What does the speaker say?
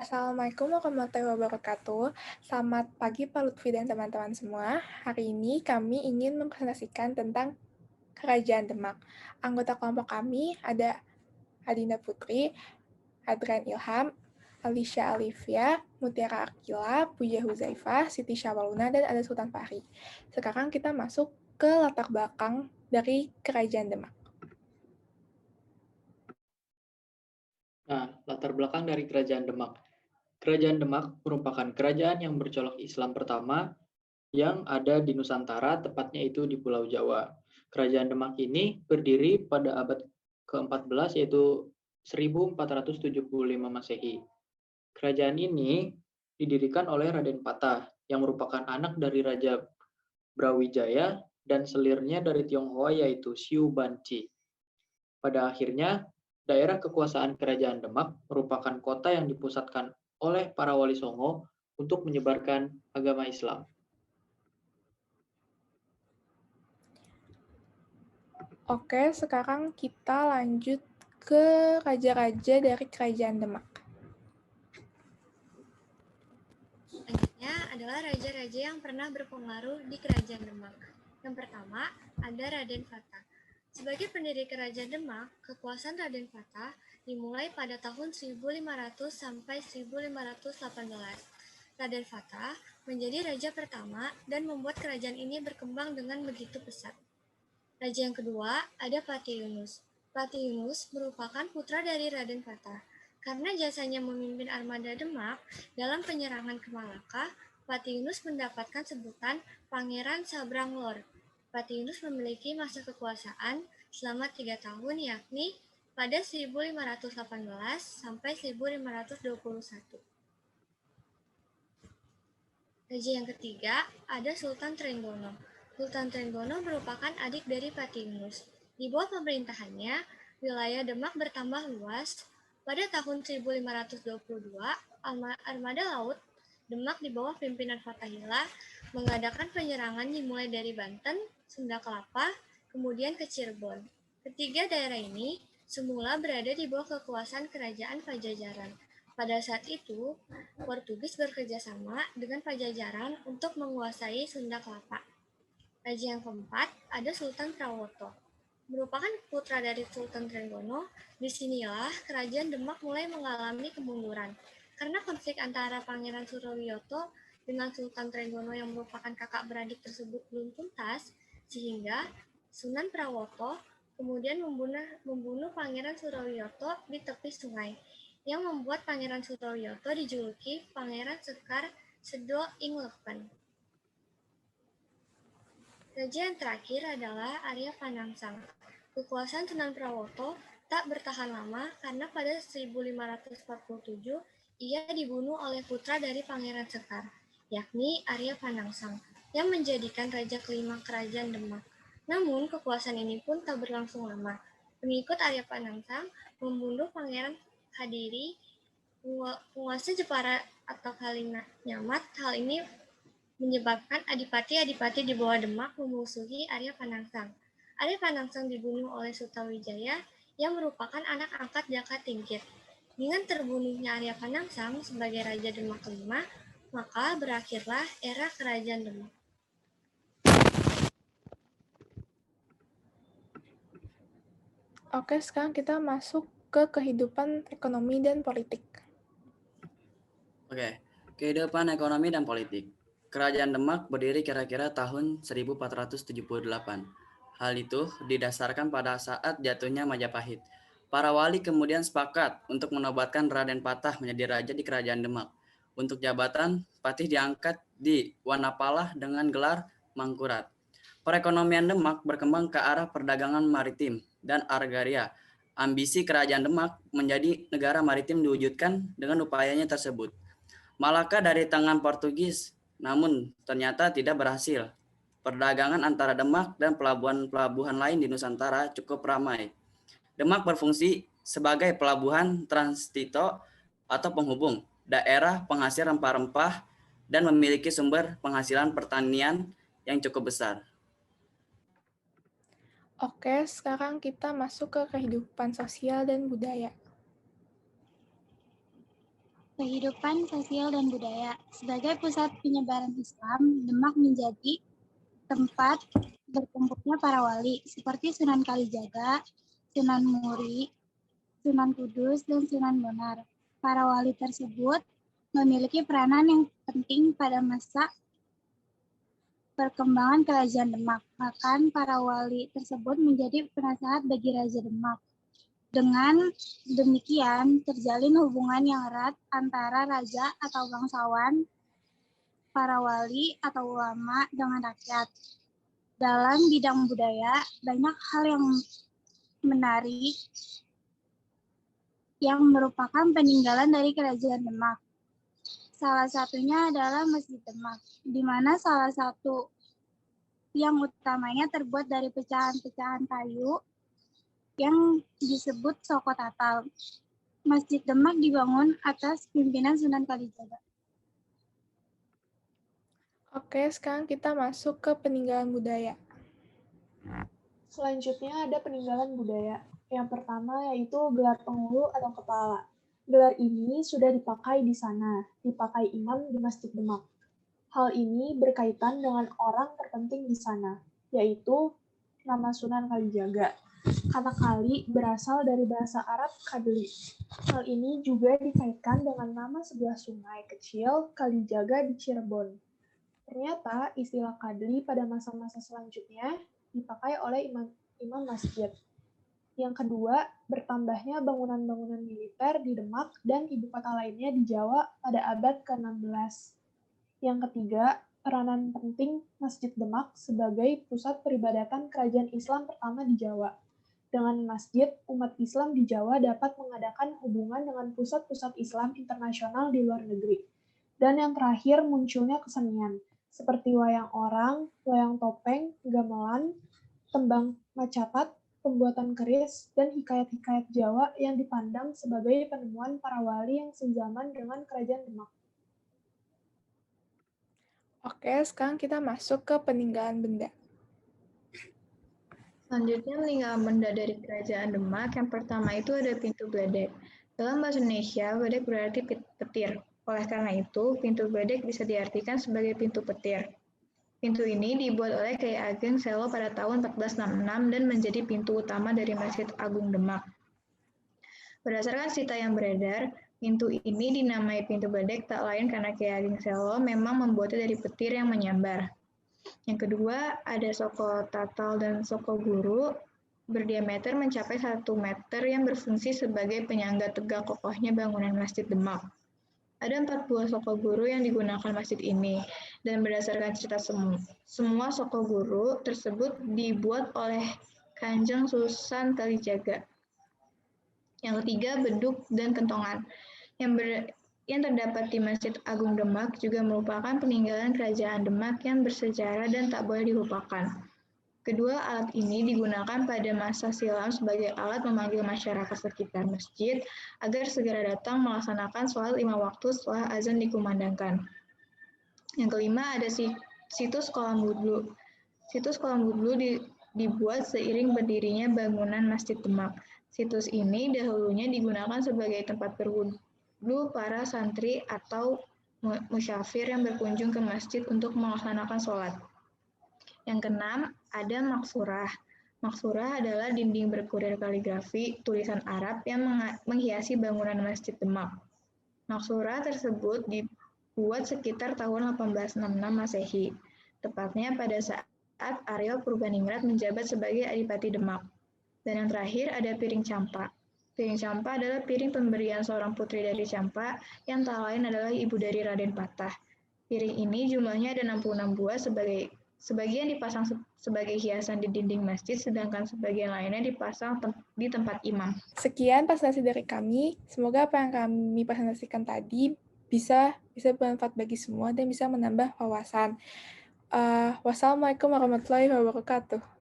Assalamualaikum warahmatullahi wabarakatuh. Selamat pagi Pak Lutfi dan teman-teman semua. Hari ini kami ingin mempresentasikan tentang Kerajaan Demak. Anggota kelompok kami ada Adinda Putri, Adrian Ilham, Alicia Alivia, Mutiara Akila, Puja Huzaifah, Siti Syawaluna, dan ada Sultan Fahri. Sekarang kita masuk ke latar belakang dari Kerajaan Demak. Nah, latar belakang dari Kerajaan Demak. Kerajaan Demak merupakan kerajaan yang bercolok Islam pertama yang ada di Nusantara, tepatnya itu di Pulau Jawa. Kerajaan Demak ini berdiri pada abad ke-14 yaitu 1475 Masehi. Kerajaan ini didirikan oleh Raden Patah yang merupakan anak dari Raja Brawijaya dan selirnya dari Tionghoa yaitu Siu Banci. Pada akhirnya, daerah kekuasaan Kerajaan Demak merupakan kota yang dipusatkan oleh para wali Songo untuk menyebarkan agama Islam. Oke, sekarang kita lanjut ke raja-raja dari Kerajaan Demak. Selanjutnya adalah raja-raja yang pernah berpengaruh di Kerajaan Demak. Yang pertama ada Raden Fatah. Sebagai pendiri Kerajaan Demak, kekuasaan Raden Fatah dimulai pada tahun 1500 sampai 1518. Raden Fatah menjadi raja pertama dan membuat kerajaan ini berkembang dengan begitu pesat. Raja yang kedua ada Patih Yunus. Patih Yunus merupakan putra dari Raden Fatah. Karena jasanya memimpin armada Demak dalam penyerangan ke Malaka, Patih Yunus mendapatkan sebutan Pangeran Sabranglor. Patih Yunus memiliki masa kekuasaan selama 3 tahun, yakni pada 1518 sampai 1521. Raja yang ketiga ada Sultan Trenggono. Sultan Trenggono merupakan adik dari Patih Yunus. Di bawah pemerintahannya, wilayah Demak bertambah luas. Pada tahun 1522, armada laut Demak di bawah pimpinan Fathahillah mengadakan penyerangan dimulai dari Banten, Sunda Kelapa, kemudian ke Cirebon. Ketiga daerah ini semula berada di bawah kekuasaan Kerajaan Pajajaran. Pada saat itu, Portugis bekerja sama dengan Pajajaran untuk menguasai Sunda Kelapa. Raja yang keempat ada Sultan Prawoto. Merupakan putra dari Sultan Trenggono, disinilah Kerajaan Demak mulai mengalami kemunduran. Karena konflik antara Pangeran Surowiyoto dengan Sultan Trenggono yang merupakan kakak beradik tersebut belum tuntas, sehingga Sunan Prawoto kemudian membunuh Pangeran Surowiyoto di tepi sungai, yang membuat Pangeran Surowiyoto dijuluki Pangeran Sekar Sedo ing Lepen. Raja yang terakhir adalah Arya Panangsang. Kekuasaan Sunan Prawoto tak bertahan lama karena pada 1547 ia dibunuh oleh putra dari Pangeran Sekar, yakni Arya Panangsang, yang menjadikan raja kelima Kerajaan Demak. Namun kekuasaan ini pun tak berlangsung lama. Pengikut Arya Panangsang membunuh Pangeran Kadiri, penguasa Jepara atau Kalinyamat. Hal ini menyebabkan adipati-adipati di bawah Demak memusuhi Arya Panangsang. Arya Panangsang dibunuh oleh Sutawijaya yang merupakan anak angkat Jaka Tingkir. Dengan terbunuhnya Arya Panangsang sebagai Raja Demak kelima, maka berakhirlah era Kerajaan Demak. Oke, sekarang kita masuk ke kehidupan ekonomi dan politik. Oke, kehidupan ekonomi dan politik. Kerajaan Demak berdiri kira-kira tahun 1478. Hal itu didasarkan pada saat jatuhnya Majapahit. Para wali kemudian sepakat untuk menobatkan Raden Patah menjadi raja di Kerajaan Demak. Untuk jabatan, Patih diangkat di Wanapalah dengan gelar Mangkurat. Perekonomian Demak berkembang ke arah perdagangan maritim dan agraria. Ambisi Kerajaan Demak menjadi negara maritim diwujudkan dengan upayanya tersebut. Malaka dari tangan Portugis, namun ternyata tidak berhasil. Perdagangan antara Demak dan pelabuhan-pelabuhan lain di Nusantara cukup ramai. Demak berfungsi sebagai pelabuhan transito atau penghubung daerah penghasil rempah-rempah dan memiliki sumber penghasilan pertanian yang cukup besar. Oke, sekarang kita masuk ke kehidupan sosial dan budaya. kehidupan sosial dan budaya. Sebagai pusat penyebaran Islam, Demak menjadi tempat berkumpulnya para wali seperti Sunan Kalijaga, Sunan Muri, Sunan Kudus, dan Sunan Bonang. Para wali tersebut memiliki peranan yang penting pada masa perkembangan Kerajaan Demak. Bahkan para wali tersebut menjadi penasehat bagi Raja Demak. Dengan demikian, terjalin hubungan yang erat antara raja atau bangsawan, para wali atau ulama dengan rakyat. Dalam bidang budaya, banyak hal yang menarik yang merupakan peninggalan dari Kerajaan Demak. Salah satunya adalah Masjid Demak, di mana salah satu yang utamanya terbuat dari pecahan-pecahan kayu yang disebut Soko Tatal. Masjid Demak dibangun atas pimpinan Sunan Kalijaga. Oke, sekarang kita masuk ke peninggalan budaya. Selanjutnya ada peninggalan budaya. Yang pertama yaitu gelar penghulu atau kepala. Gelar ini sudah dipakai di sana, dipakai imam di Masjid Demak. Hal ini berkaitan dengan orang terpenting di sana, yaitu nama Sunan Kalijaga. Kata kali berasal dari bahasa Arab kadli. Hal ini juga dikaitkan dengan nama sebuah sungai kecil Kalijaga di Cirebon. Ternyata istilah kadli pada masa-masa selanjutnya dipakai oleh imam masjid. Yang kedua, bertambahnya bangunan-bangunan militer di Demak dan ibu kota lainnya di Jawa pada abad ke-16. Yang ketiga, peranan penting Masjid Demak sebagai pusat peribadatan kerajaan Islam pertama di Jawa. Dengan masjid, umat Islam di Jawa dapat mengadakan hubungan dengan pusat-pusat Islam internasional di luar negeri. Dan yang terakhir, munculnya kesenian, seperti wayang orang, wayang topeng, gamelan, tembang macapat, pembuatan keris, dan hikayat-hikayat Jawa yang dipandang sebagai penemuan para wali yang sezaman dengan Kerajaan Demak. Oke, sekarang kita masuk ke peninggalan benda. Selanjutnya peninggalan benda dari Kerajaan Demak. Yang pertama itu ada pintu gledek. Dalam bahasa Indonesia, gledek berarti petir. Oleh karena itu, pintu gledek bisa diartikan sebagai pintu petir. Pintu ini dibuat oleh Kyai Ageng Selo pada tahun 1466 dan menjadi pintu utama dari Masjid Agung Demak. Berdasarkan cerita yang beredar, pintu ini dinamai pintu gledek tak lain karena Kyai Ageng Selo memang membuatnya dari petir yang menyambar. Yang kedua, ada Soko Tatal dan Soko Guru berdiameter mencapai 1 meter yang berfungsi sebagai penyangga tegak kokohnya bangunan Masjid Demak. Ada 4 buah Soko Guru yang digunakan masjid ini, dan berdasarkan cerita semua Soko Guru tersebut dibuat oleh Kanjeng Sunan Kalijaga. Yang ketiga, beduk dan kentongan. Yang terdapat di Masjid Agung Demak juga merupakan peninggalan Kerajaan Demak yang bersejarah dan tak boleh dilupakan. Kedua alat ini digunakan pada masa silam sebagai alat memanggil masyarakat sekitar masjid agar segera datang melaksanakan sholat 5 waktu setelah azan dikumandangkan. Yang kelima ada situs kolam wudhu. Situs kolam wudhu dibuat seiring berdirinya bangunan Masjid Demak. Situs ini dahulunya digunakan sebagai tempat berwudhu para santri atau musyafir yang berkunjung ke masjid untuk melaksanakan sholat. Yang keenam, ada maksurah. Maksurah adalah dinding berkurir kaligrafi tulisan Arab yang menghiasi bangunan Masjid Demak. Maksurah tersebut dibuat sekitar tahun 1866 Masehi, tepatnya pada saat Aryo Purbaningrat menjabat sebagai Adipati Demak. Dan yang terakhir ada piring campak. Piring campak adalah piring pemberian seorang putri dari Campak yang tak lain adalah ibu dari Raden Patah. Piring ini jumlahnya ada 66 buah, sebagian dipasang sebagai hiasan di dinding masjid, sedangkan sebagian lainnya dipasang di tempat imam. Sekian presentasi dari kami. Semoga apa yang kami presentasikan tadi bisa bermanfaat bagi semua dan bisa menambah wawasan. Wassalamualaikum warahmatullahi wabarakatuh.